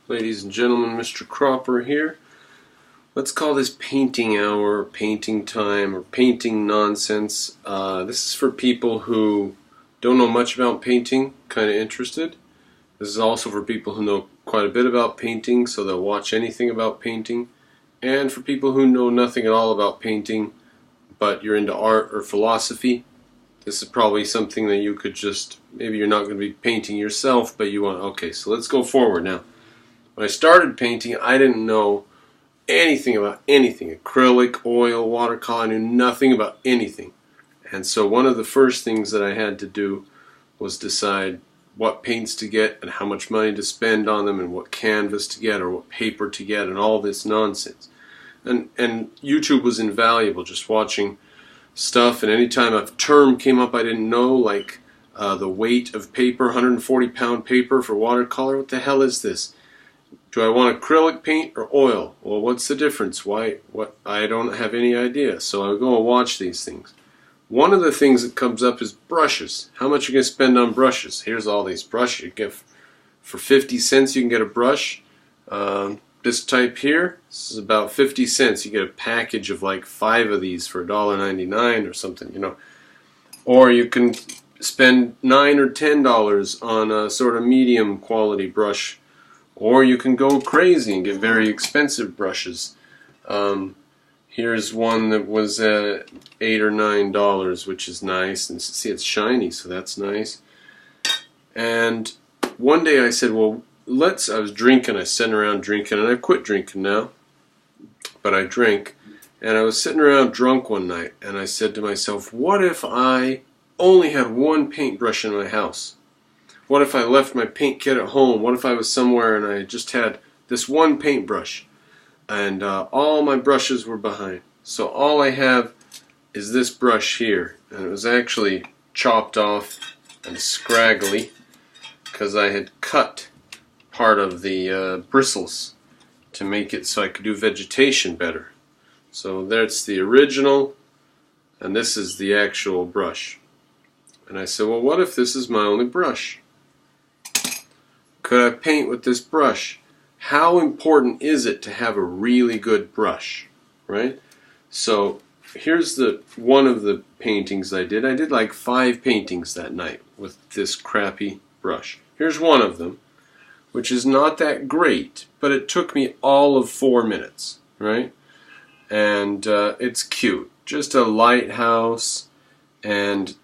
Ladies and gentlemen, Mr. Cropper here. Let's call this painting hour, painting time, or painting nonsense. This is for people who don't know much about painting, kind of interested. This is also for people who know quite a bit about painting, so they'll watch anything about painting. And for people who know nothing at all about painting, but you're into art or philosophy, this is probably something that you could just, maybe you're not going to be painting yourself, but you want, okay, so let's go forward now. When I started painting, I didn't know anything about anything. Acrylic, oil, watercolor, I knew nothing about anything. And so one of the first things that I had to do was decide what paints to get and how much money to spend on them and what canvas to get or what paper to get and all this nonsense. And YouTube was invaluable, just watching stuff, and anytime a term came up I didn't know, like the weight of paper, 140-pound paper for watercolor, what the hell is this? Do I want acrylic paint or oil? Well, what's the difference? Why? What? I don't have any idea. So I go and watch these things. One of the things that comes up is brushes. How much are you going to spend on brushes? Here's all these brushes. You get for 50 cents you can get a brush. This type here, this is about 50 cents. You get a package of like 5 of these for $1.99 or something, you know. Or you can spend $9 or $10 on a sort of medium quality brush. Or you can go crazy and get very expensive brushes. Here's one that was $8 or $9, which is nice. And see, it's shiny, so that's nice. And one day I said, well, I was drinking. I was sitting around drinking, and I quit drinking now. But I drink. And I was sitting around drunk one night, and I said to myself, what if I only had one paintbrush in my house? What if I left my paint kit at home? What if I was somewhere and I just had this one paintbrush and all my brushes were behind? So all I have is this brush here, and it was actually chopped off and scraggly because I had cut part of the bristles to make it so I could do vegetation better. So that's the original, and this is the actual brush. And I said, well, what if this is my only brush? Could I paint with this brush? How important is it to have a really good brush, right? So here's one of the paintings I did. I did like 5 paintings that night with this crappy brush. Here's one of them, which is not that great, but it took me all of 4 minutes, right? And it's cute. Just a lighthouse and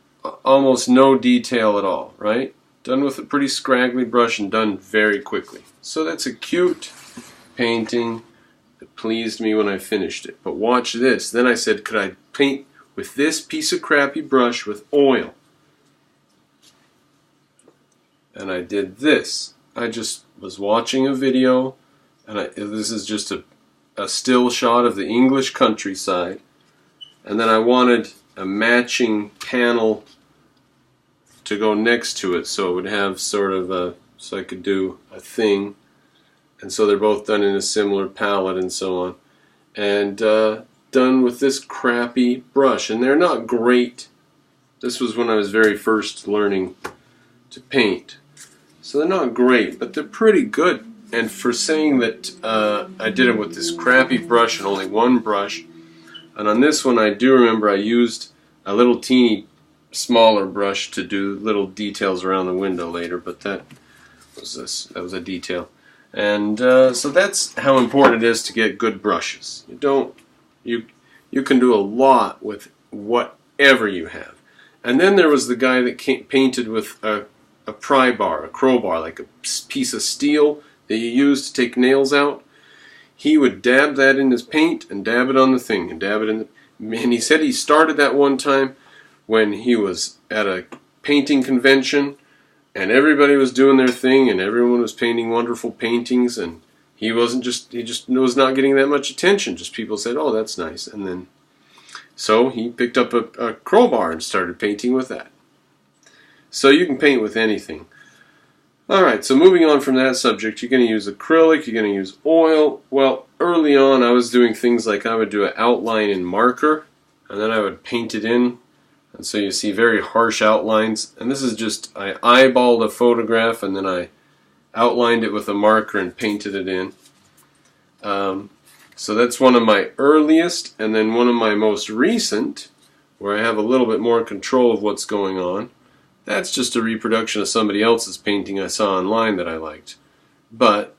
almost no detail at all, right? Done with a pretty scraggly brush and done very quickly. So that's a cute painting that pleased me when I finished it. But watch this. Then I said, could I paint with this piece of crappy brush with oil? And I did this. I just was watching a video, and this is just a still shot of the English countryside. And then I wanted a matching panel to go next to it, so it would have sort of so I could do a thing, and so they're both done in a similar palette and so on, and done with this crappy brush. And they're not great. This was when I was very first learning to paint, so they're not great, but they're pretty good. And for saying that I did it with this crappy brush and only one brush, and on this one I do remember I used a little teeny smaller brush to do little details around the window later, but that was a detail. And so that's how important it is to get good brushes. You can do a lot with whatever you have. And then there was the guy that painted with a pry bar, a crowbar, like a piece of steel that you use to take nails out. He would dab that in his paint and dab it on the thing and dab it in and he said he started that one time when he was at a painting convention and everybody was doing their thing and everyone was painting wonderful paintings, and he just was not getting that much attention. Just people said, oh, that's nice. And then so he picked up a crowbar and started painting with that. So you can paint with anything. Alright, so moving on from that subject, you're going to use acrylic, you're going to use oil. Well, early on I was doing things like I would do an outline in marker, and then I would paint it in. And so you see very harsh outlines. And this is just, I eyeballed a photograph and then I outlined it with a marker and painted it in. So that's one of my earliest, and then one of my most recent, where I have a little bit more control of what's going on. That's just a reproduction of somebody else's painting I saw online that I liked. But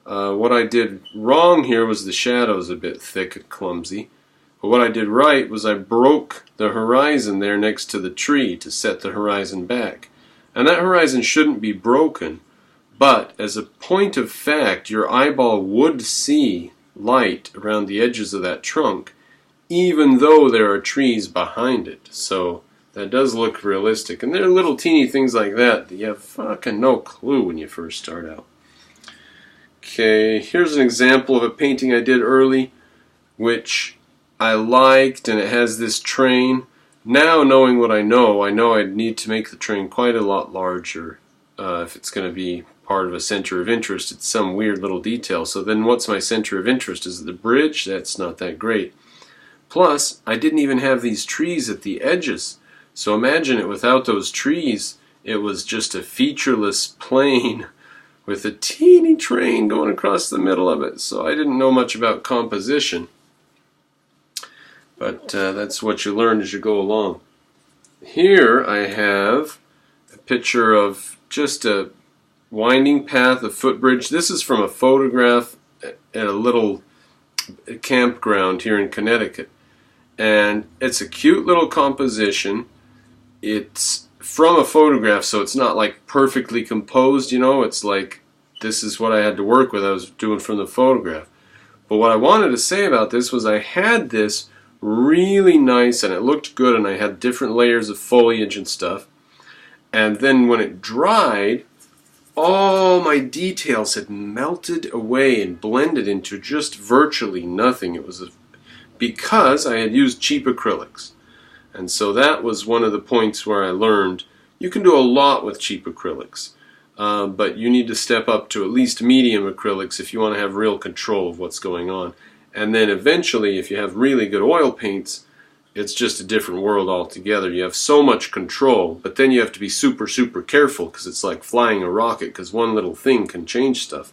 what I did wrong here was the shadows a bit thick and clumsy. But what I did right was I broke the horizon there next to the tree to set the horizon back. And that horizon shouldn't be broken, but as a point of fact, your eyeball would see light around the edges of that trunk, even though there are trees behind it. So that does look realistic. And there are little teeny things like that you have fucking no clue when you first start out. Okay, here's an example of a painting I did early, which I liked, and it has this train. Now, knowing what I know I'd need to make the train quite a lot larger if it's going to be part of a center of interest. It's some weird little detail. So then what's my center of interest? Is it the bridge? That's not that great. Plus, I didn't even have these trees at the edges. So imagine it without those trees. It was just a featureless plain with a teeny train going across the middle of it. So I didn't know much about composition. But that's what you learn as you go along. Here I have a picture of just a winding path, a footbridge. This is from a photograph at a little campground here in Connecticut. And it's a cute little composition. It's from a photograph, so it's not like perfectly composed, you know. It's like, this is what I had to work with. I was doing from the photograph. But what I wanted to say about this was I had this really nice, and it looked good, and I had different layers of foliage and stuff. And then when it dried, all my details had melted away and blended into just virtually nothing. It was because I had used cheap acrylics. And so that was one of the points where I learned you can do a lot with cheap acrylics, but you need to step up to at least medium acrylics if you want to have real control of what's going on. And then eventually, if you have really good oil paints, it's just a different world altogether. You have so much control, but then you have to be super, super careful because it's like flying a rocket, because one little thing can change stuff.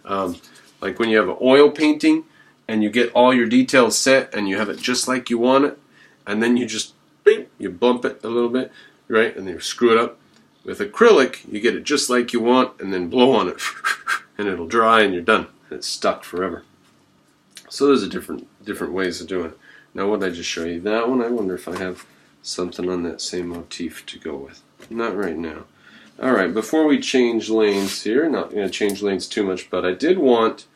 Like when you have an oil painting and you get all your details set and you have it just like you want it, and then you just, beep, you bump it a little bit, right, and then you screw it up. With acrylic, you get it just like you want and then blow on it and it'll dry and you're done. And it's stuck forever. So there's different ways of doing it. Now, what did I just show you? That one, I wonder if I have something on that same motif to go with. Not right now. Alright, before we change lanes here, not going to change lanes too much, but I did want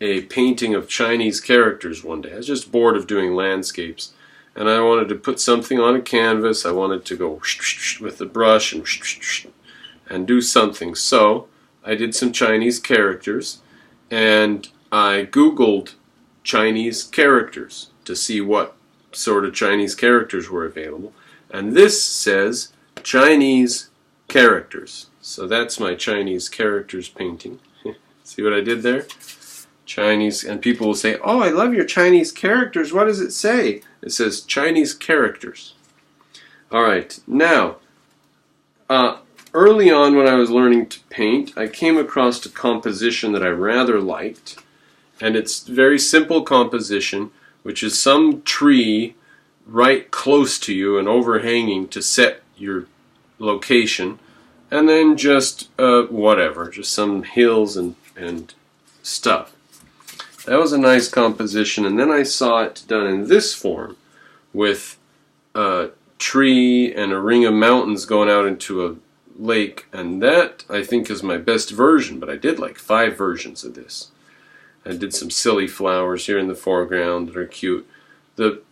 a painting of Chinese characters one day. I was just bored of doing landscapes, and I wanted to put something on a canvas. I wanted to go with the brush and do something. So I did some Chinese characters, and I Googled Chinese characters to see what sort of Chinese characters were available. And this says Chinese characters. So that's my Chinese characters painting. See what I did there? Chinese, and people will say, "Oh, I love your Chinese characters. What does it say?" It says Chinese characters. Alright, now, early on when I was learning to paint, I came across a composition that I rather liked. And it's very simple composition, which is some tree right close to you and overhanging to set your location, and then just whatever, just some hills and stuff. That was a nice composition, and then I saw it done in this form with a tree and a ring of mountains going out into a lake, and that I think is my best version, but I did like 5 versions of this. I did some silly flowers here in the foreground that are cute. The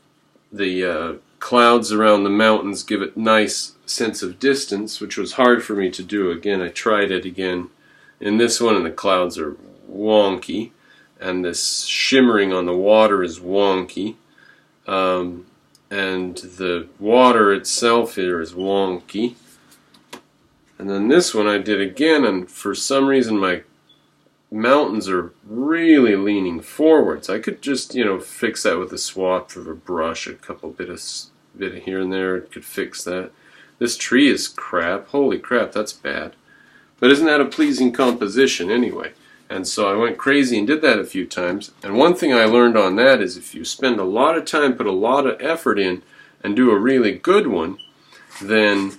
clouds around the mountains give it nice sense of distance, which was hard for me to do. Again, I tried it again in this one, and the clouds are wonky, and this shimmering on the water is wonky, and the water itself here is wonky. And then this one I did again, and for some reason my mountains are really leaning forwards. I could just, fix that with a swap of a brush, a couple bit of here and there. Could fix that. This tree is crap. Holy crap, that's bad. But isn't that a pleasing composition anyway? And so I went crazy and did that a few times. And one thing I learned on that is if you spend a lot of time, put a lot of effort in, and do a really good one, then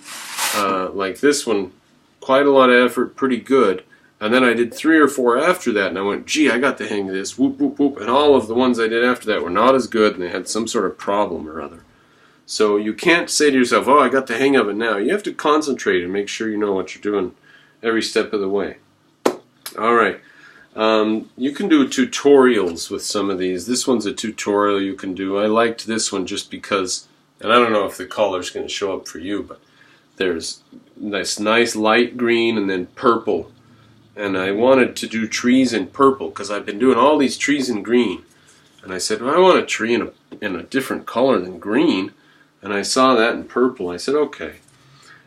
like this one, quite a lot of effort, pretty good. And then I did 3 or 4 after that, and I went, gee, I got the hang of this, whoop, whoop, whoop. And all of the ones I did after that were not as good, and they had some sort of problem or other. So you can't say to yourself, oh, I got the hang of it now. You have to concentrate and make sure you know what you're doing every step of the way. All right. You can do tutorials with some of these. This one's a tutorial you can do. I liked this one just because, and I don't know if the color's going to show up for you, but there's this nice light green and then purple. And I wanted to do trees in purple because I've been doing all these trees in green. And I said, well, I want a tree in a different color than green. And I saw that in purple. I said, okay.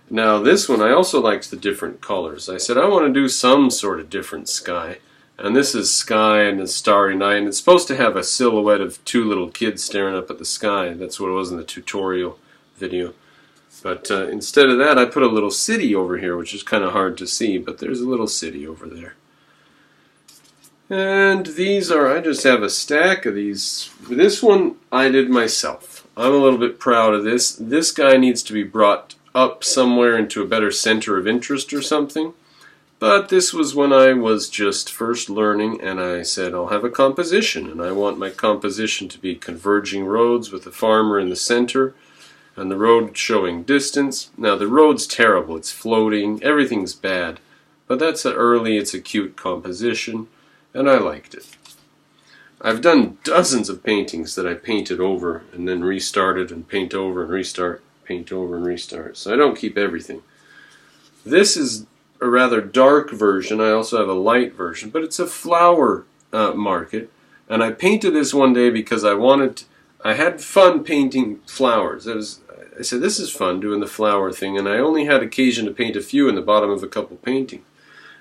Now this one, I also liked the different colors. I said, I want to do some sort of different sky. And this is sky and a starry night. And it's supposed to have a silhouette of 2 little kids staring up at the sky. That's what it was in the tutorial video. But instead of that, I put a little city over here, which is kind of hard to see, but there's a little city over there. And these are, I just have a stack of these. This one I did myself. I'm a little bit proud of this. This guy needs to be brought up somewhere into a better center of interest or something. But this was when I was just first learning, and I said, I'll have a composition, and I want my composition to be converging roads with the farmer in the center, and the road showing distance. Now the road's terrible, it's floating, everything's bad. But that's it's a cute composition, and I liked it. I've done dozens of paintings that I painted over and then restarted and paint over and restart, paint over and restart. So I don't keep everything. This is a rather dark version. I also have a light version, but it's a flower market. And I painted this one day because I had fun painting flowers. I said, this is fun doing the flower thing, and I only had occasion to paint a few in the bottom of a couple paintings.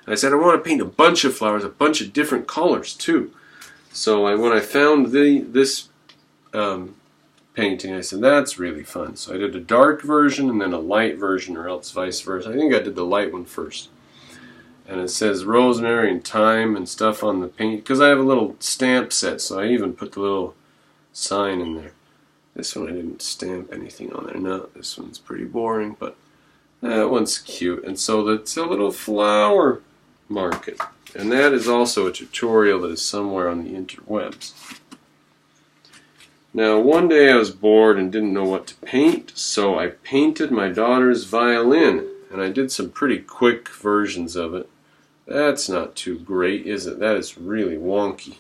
I said, I want to paint a bunch of flowers, a bunch of different colors too. So when I found this painting, I said, that's really fun. So I did a dark version and then a light version, or else vice versa. I think I did the light one first. And it says rosemary and thyme and stuff on the paint, because I have a little stamp set, so I even put the little sign in there. This one I didn't stamp anything on there. No, this one's pretty boring, but that one's cute. And so that's a little flower market. And that is also a tutorial that is somewhere on the interwebs. Now one day I was bored and didn't know what to paint, so I painted my daughter's violin. And I did some pretty quick versions of it. That's not too great, is it? That is really wonky.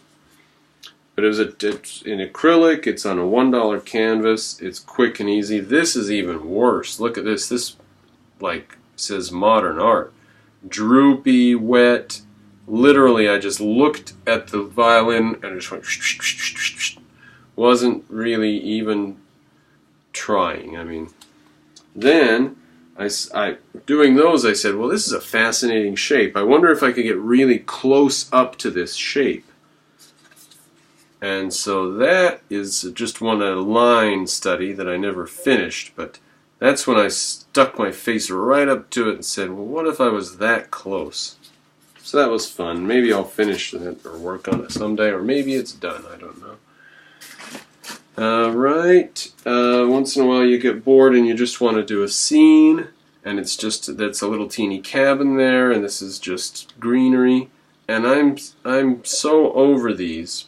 But it's in acrylic, it's on a $1 canvas, it's quick and easy. This is even worse. Look at this. This like says modern art. Droopy, wet. Literally, I just looked at the violin and just went wasn't really even trying. I mean, then I doing those, I said, well, this is a fascinating shape. I wonder if I could get really close up to this shape. And so that is just a line study that I never finished, but that's when I stuck my face right up to it and said, well, what if I was that close? So that was fun. Maybe I'll finish that or work on it someday, or maybe it's done. I don't know. Right. Once in a while you get bored and you just want to do a scene, and it's just that's a little teeny cabin there, and this is just greenery, and I'm so over these.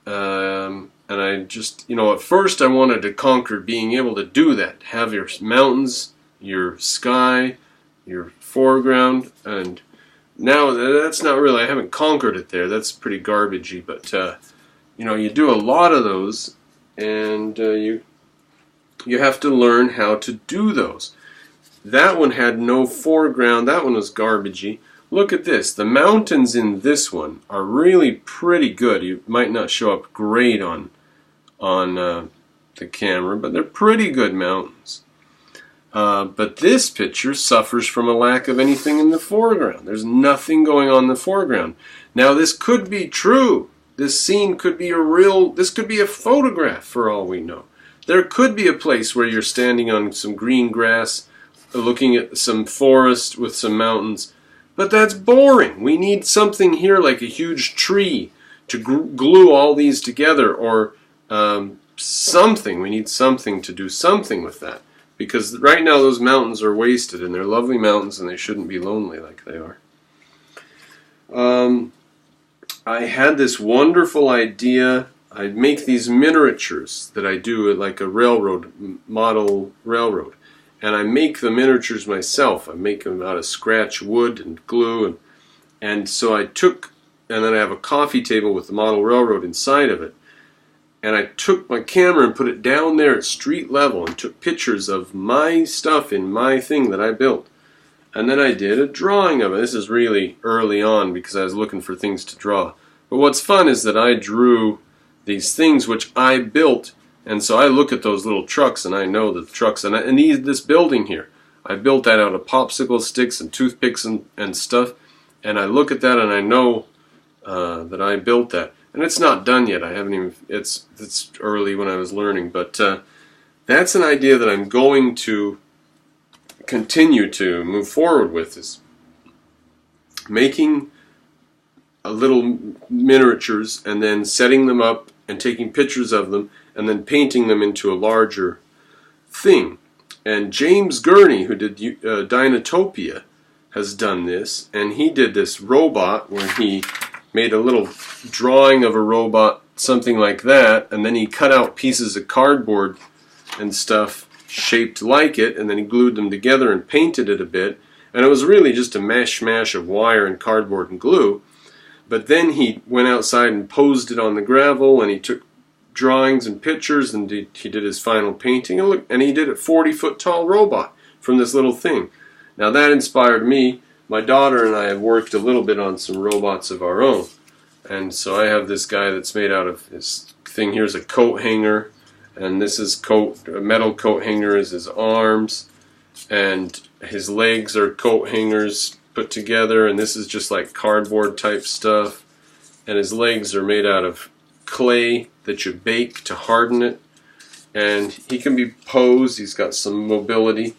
And I just, at first I wanted to conquer being able to do that. Have your mountains, your sky, your foreground, and now that's not really, I haven't conquered it there. That's pretty garbagey, but, you do a lot of those, and you have to learn how to do those. That one had no foreground. That one was garbagey. Look at this. The mountains in this one are really pretty good. You might not show up great on the camera, but they're pretty good mountains. But this picture suffers from a lack of anything in the foreground. There's nothing going on in the foreground. Now this could be true. This scene could be this could be a photograph for all we know. There could be a place where you're standing on some green grass, looking at some forest with some mountains. But that's boring. We need something here like a huge tree to glue all these together, or something. We need something to do something with that. Because right now those mountains are wasted, and they're lovely mountains, and they shouldn't be lonely like they are. I had this wonderful idea. I'd make these miniatures that I do at like a railroad, model railroad. And I make the miniatures myself. I make them out of scratch wood and glue. And so I took, and then I have a coffee table with the model railroad inside of it. And I took my camera and put it down there at street level and took pictures of my stuff in my thing that I built. And then I did a drawing of it. This is really early on because I was looking for things to draw. But what's fun is that I drew these things which I built, and so I look at those little trucks and I know the trucks, and this building here, I built that out of popsicle sticks and toothpicks and stuff, and I look at that and I know that I built that. And it's not done yet. I haven't even, it's early when I was learning, but that's an idea that I'm going to continue to move forward with, is making a little miniatures and then setting them up and taking pictures of them and then painting them into a larger thing. And James Gurney, who did Dinotopia, has done this, and he did this robot where he made a little drawing of a robot, something like that, and then he cut out pieces of cardboard and stuff shaped like it, and then he glued them together and painted it a bit, and it was really just a mash of wire and cardboard and glue. But then he went outside and posed it on the gravel, and he took drawings and pictures, and he did his final painting, and he did a 40-foot tall robot from this little thing. Now that inspired me. My daughter and I have worked a little bit on some robots of our own, and so I have this guy that's made out of this thing. Here's a coat hanger, and this is a metal coat hanger is his arms, and his legs are coat hangers put together, and this is just like cardboard type stuff, and his legs are made out of clay that you bake to harden it, and he can be posed. He's got some mobility,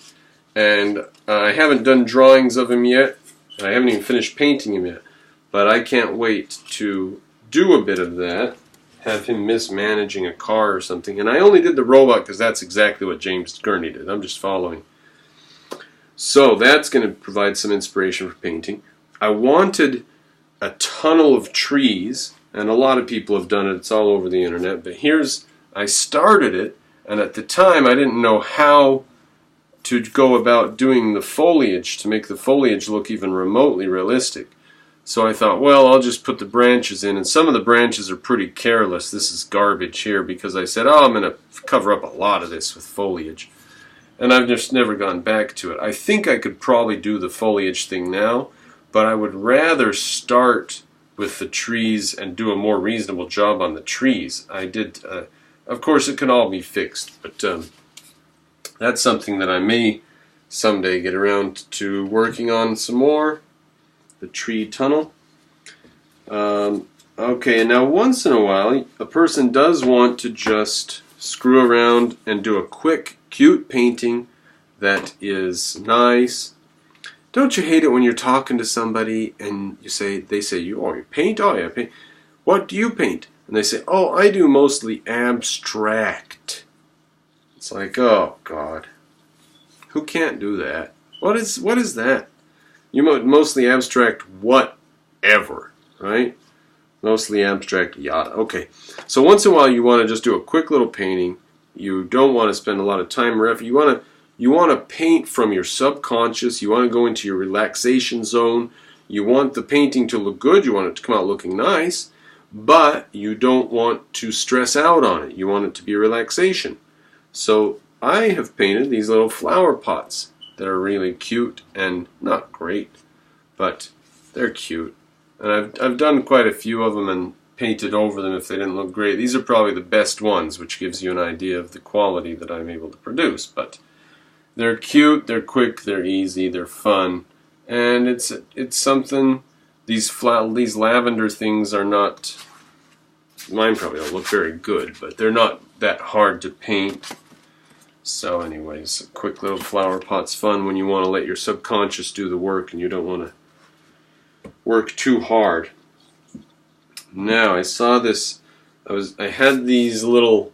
and I haven't done drawings of him yet. I haven't even finished painting him yet, but I can't wait to do a bit of that, have him mismanaging a car or something. And I only did the robot because that's exactly what James Gurney did. I'm just following. So that's going to provide some inspiration for painting. I wanted a tunnel of trees, and a lot of people have done it. It's all over the internet. But I started it, and at the time I didn't know how to go about doing the foliage to make the foliage look even remotely realistic. So I thought, well, I'll just put the branches in, and some of the branches are pretty careless. This is garbage here because I said, oh, I'm going to cover up a lot of this with foliage. And I've just never gone back to it. I think I could probably do the foliage thing now, but I would rather start with the trees and do a more reasonable job on the trees. Of course, it can all be fixed, but that's something that I may someday get around to working on some more. The tree tunnel. Okay, and now once in a while, a person does want to just screw around and do a quick, cute painting that is nice. Don't you hate it when you're talking to somebody and they say, you paint? Oh, yeah, paint. What do you paint? And they say, oh, I do mostly abstract. It's like, oh, God. Who can't do that? What is that? You mostly abstract whatever, right? Mostly abstract yada. Okay, so once in a while you want to just do a quick little painting. You don't want to spend a lot of time or effort. You want to paint from your subconscious. You want to go into your relaxation zone. You want the painting to look good. You want it to come out looking nice, but you don't want to stress out on it. You want it to be a relaxation. So I have painted these little flower pots that are really cute and not great, but they're cute. And I've done quite a few of them and painted over them if they didn't look great. These are probably the best ones, which gives you an idea of the quality that I'm able to produce. But they're cute, they're quick, they're easy, they're fun, and it's something. These lavender things are not. Mine probably don't look very good, but they're not that hard to paint. So anyways, quick little flower pot's fun when you want to let your subconscious do the work and you don't want to work too hard. Now I saw this. I had these little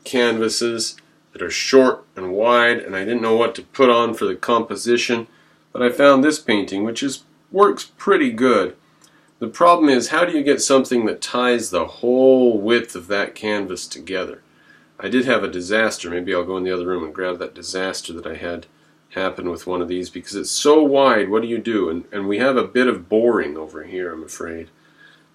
canvases that are short and wide, and I didn't know what to put on for the composition, but I found this painting, which works pretty good. The problem is, how do you get something that ties the whole width of that canvas together? I did have a disaster. Maybe I'll go in the other room and grab that disaster that I had happen with one of these, because it's so wide. What do you do? And we have a bit of boring over here, I'm afraid.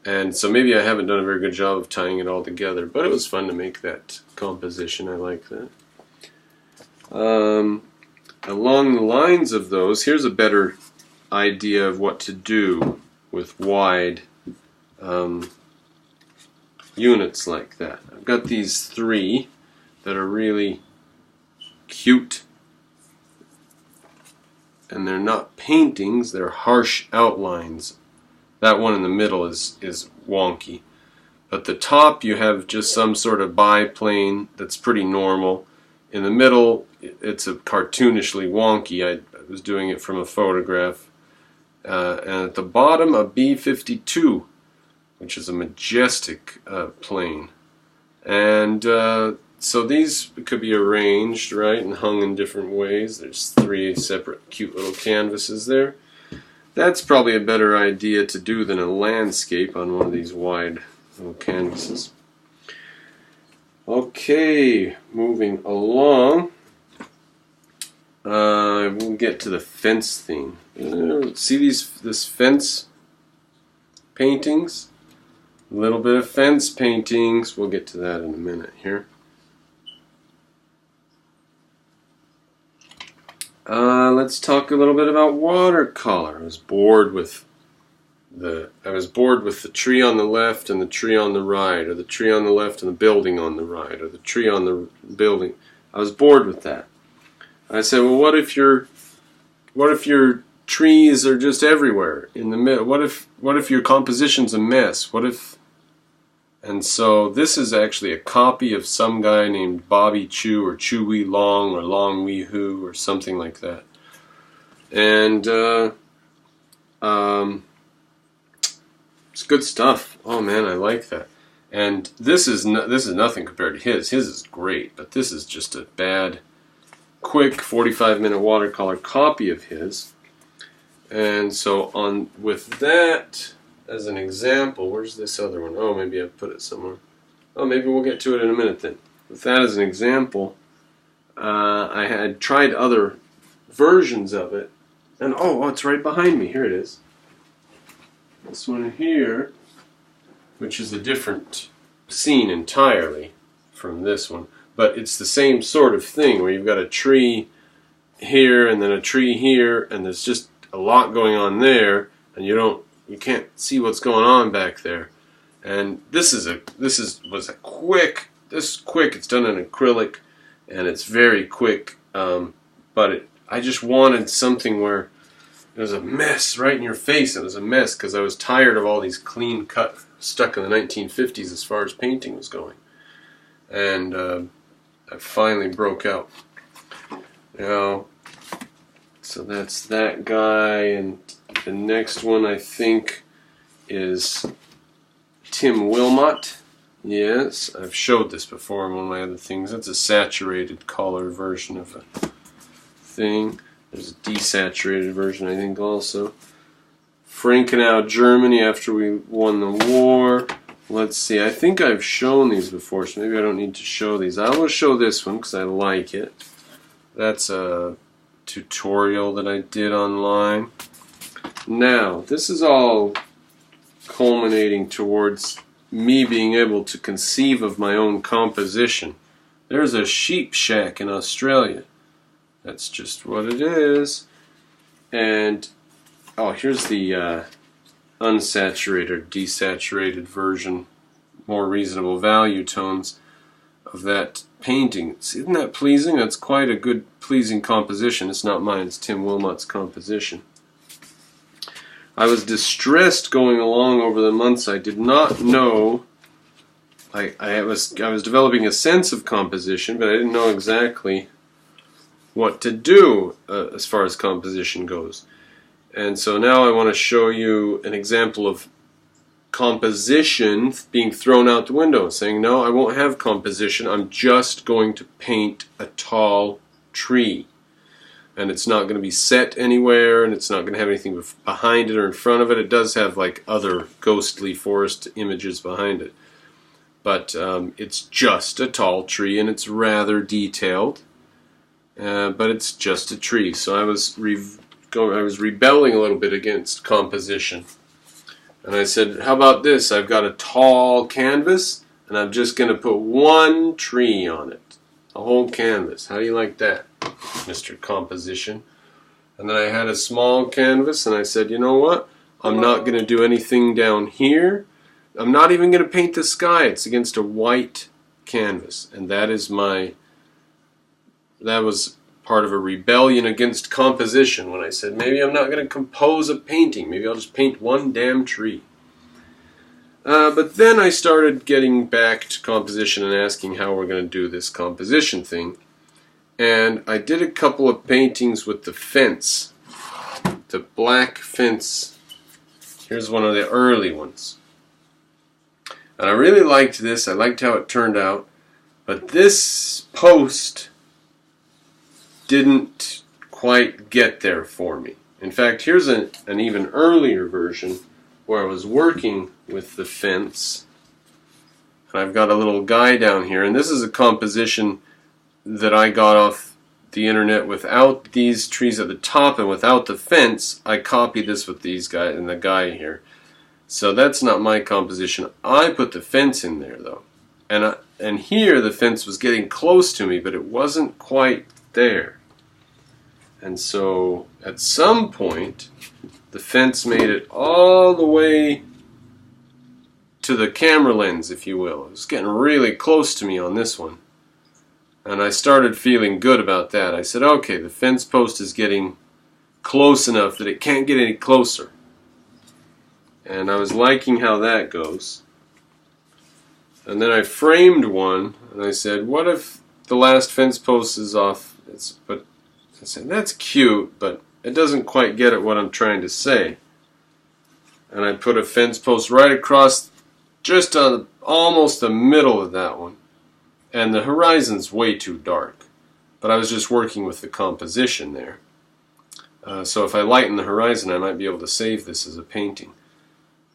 And so maybe I haven't done a very good job of tying it all together, but it was fun to make that composition. I like that. Along the lines of those, here's a better idea of what to do with wide units like that. I've got these three that are really cute, and they're not paintings, they're harsh outlines. That one in the middle is wonky. At the top you have just some sort of biplane that's pretty normal. In the middle it's a cartoonishly wonky. I was doing it from a photograph. And at the bottom a B-52, which is a majestic plane. And so these could be arranged, right, and hung in different ways. There's three separate cute little canvases there. That's probably a better idea to do than a landscape on one of these wide little canvases. Okay, moving along. We'll get to the fence theme. See this fence paintings? A little bit of fence paintings. We'll get to that in a minute here. Let's talk a little bit about watercolor. I was bored with the tree on the left and the tree on the right, or the tree on the left and the building on the right, or the tree on the building. I was bored with that. I said, well, what if your trees are just everywhere in the middle? What if your composition's a mess? And so this is actually a copy of some guy named Bobby Chu, or Chu Wee Long, or Long Wee Hu, or something like that. And it's good stuff. Oh man, I like that. And this is nothing compared to his. His is great, but this is just a bad, quick 45-minute watercolor copy of his. And so with that as an example, where's this other one? Oh, maybe I put it somewhere. Oh, maybe we'll get to it in a minute then. With that as an example, I had tried other versions of it, and oh, it's right behind me. Here it is. This one here, which is a different scene entirely from this one, but it's the same sort of thing where you've got a tree here and then a tree here, and there's just a lot going on there, and you can't see what's going on back there. And this is quick. It's done in acrylic, and it's very quick. But I just wanted something where it was a mess right in your face. It was a mess because I was tired of all these clean cut stuck in the 1950s as far as painting was going. And I finally broke out. Now, so that's that guy, and the next one I think is Tim Wilmot. Yes, I've showed this before in one of my other things. That's a saturated color version of a thing. There's a desaturated version, I think, also. Frankenau, Germany, after we won the war. Let's see, I think I've shown these before, so maybe I don't need to show these. I will show this one because I like it. That's a tutorial that I did online. Now, this is all culminating towards me being able to conceive of my own composition. There's a sheep shack in Australia. That's just what it is. And, oh, here's the unsaturated, desaturated version, more reasonable value tones of that painting. Isn't that pleasing? That's quite a good, pleasing composition. It's not mine, it's Tim Wilmot's composition. I was distressed going along over the months. I did not know. I was developing a sense of composition, but I didn't know exactly what to do as far as composition goes. And so now I want to show you an example of composition being thrown out the window, saying, no, I won't have composition, I'm just going to paint a tall tree. And it's not going to be set anywhere, and it's not going to have anything behind it or in front of it. It does have like other ghostly forest images behind it. But it's just a tall tree, and it's rather detailed. But it's just a tree. So I was rebelling a little bit against composition. And I said, how about this? I've got a tall canvas, and I'm just going to put one tree on it. A whole canvas. How do you like that, Mr. Composition? And then I had a small canvas, and I said, you know what? I'm not going to do anything down here. I'm not even going to paint the sky. It's against a white canvas. And that was part of a rebellion against composition when I said, maybe I'm not going to compose a painting. Maybe I'll just paint one damn tree. But then I started getting back to composition and asking how we're going to do this composition thing. And I did a couple of paintings with the fence. The black fence. Here's one of the early ones. And I really liked this. I liked how it turned out. But this post didn't quite get there for me. In fact, here's an even earlier version where I was working with the fence. And I've got a little guy down here, and this is a composition that I got off the internet without these trees at the top and without the fence. I copied this with these guys and the guy here. So that's not my composition. I put the fence in there though. And here the fence was getting close to me, but it wasn't quite there. And so at some point the fence made it all the way to the camera lens, if you will. It was getting really close to me on this one. And I started feeling good about that. I said, okay, the fence post is getting close enough that it can't get any closer. And I was liking how that goes. And then I framed one, and I said, what if the last fence post is off? But I said, that's cute, but it doesn't quite get at what I'm trying to say. And I put a fence post right across, just on almost the middle of that one. And the horizon's way too dark. But I was just working with the composition there. So if I lighten the horizon, I might be able to save this as a painting.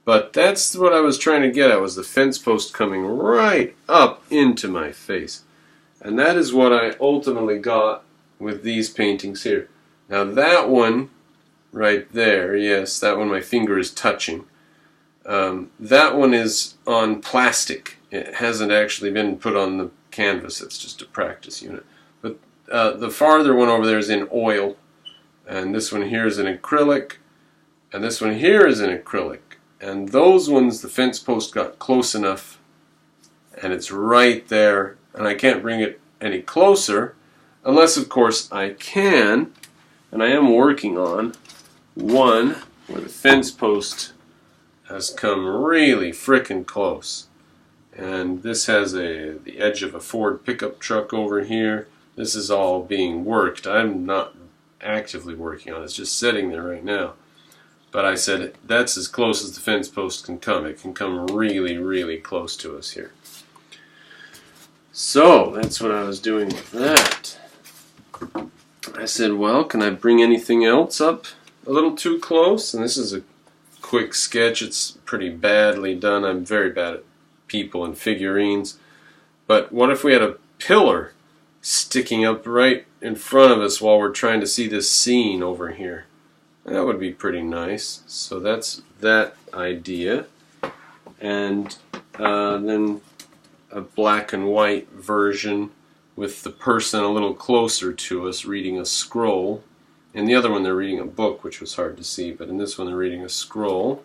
But that's what I was trying to get at, was the fence post coming right up into my face. And that is what I ultimately got with these paintings here. Now that one right there, yes, that one my finger is touching. That one is on plastic. It hasn't actually been put on the canvas. It's just a practice unit. But the farther one over there is in oil. And this one here is in acrylic. And this one here is in acrylic. And those ones, the fence post got close enough. And it's right there. And I can't bring it any closer. Unless, of course, I can. And I am working on one where the fence post has come really frickin' close. And this has the edge of a Ford pickup truck over here. This is all being worked. I'm not actively working on it. It's just sitting there right now. But I said that's as close as the fence post can come. It can come really, really close to us here. So that's what I was doing with that. I said, well, can I bring anything else up a little too close? And this is a quick sketch. It's pretty badly done. I'm very bad at people and figurines. But what if we had a pillar sticking up right in front of us while we're trying to see this scene over here? That would be pretty nice. So that's that idea. And then a black and white version with the person a little closer to us reading a scroll. In the other one they're reading a book, which was hard to see, but in this one they're reading a scroll.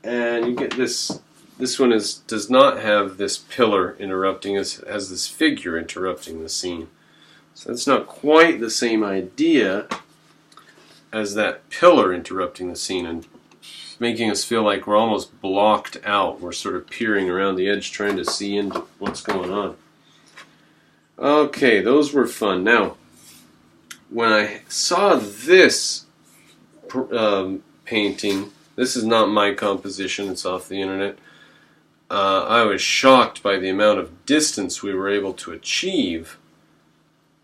And you get this one does not have this pillar interrupting us, it has this figure interrupting the scene. So it's not quite the same idea as that pillar interrupting the scene and making us feel like we're almost blocked out. We're sort of peering around the edge trying to see into what's going on. Okay, those were fun. Now, when I saw this painting. This is not my composition, it's off the internet. I was shocked by the amount of distance we were able to achieve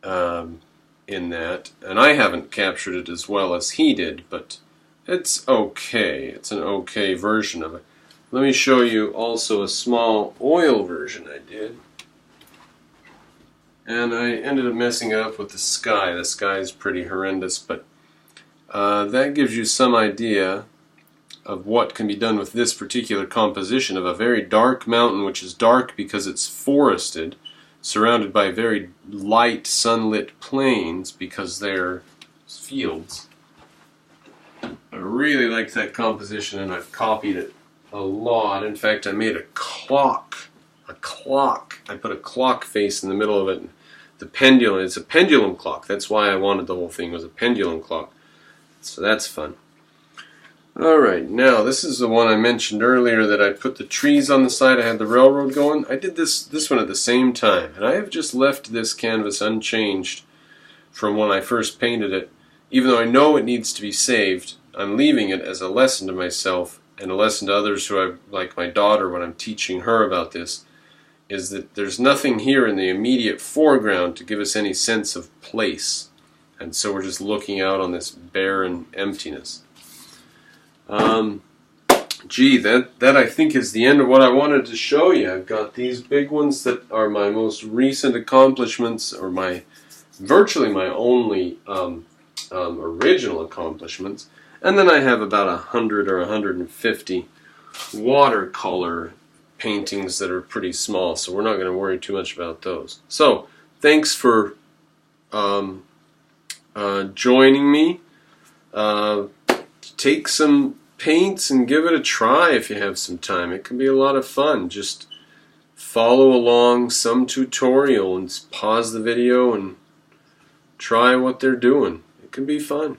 in that, and I haven't captured it as well as he did, but it's okay. It's an okay version of it. Let me show you also a small oil version I did. And I ended up messing up with the sky. The sky is pretty horrendous, but that gives you some idea of what can be done with this particular composition of a very dark mountain, which is dark because it's forested, surrounded by very light sunlit plains because they're fields. I really like that composition, and I've copied it a lot. In fact, I made a clock. I put a clock face in the middle of it. The pendulum, it's a pendulum clock. That's why I wanted the whole thing was a pendulum clock. So that's fun. Alright, now this is the one I mentioned earlier that I put the trees on the side. I had the railroad going. I did this one at the same time, and I have just left this canvas unchanged from when I first painted it. Even though I know it needs to be saved, I'm leaving it as a lesson to myself and a lesson to others who I, like my daughter when I'm teaching her about this, is that there's nothing here in the immediate foreground to give us any sense of place. And so we're just looking out on this barren emptiness. Gee, that I think is the end of what I wanted to show you. I've got these big ones that are my most recent accomplishments, or virtually my only original accomplishments. And then I have about 100 or 150 watercolor paintings that are pretty small, so we're not going to worry too much about those. So, thanks for joining me. Take some paints and give it a try if you have some time. It can be a lot of fun. Just follow along some tutorial and pause the video and try what they're doing. It can be fun.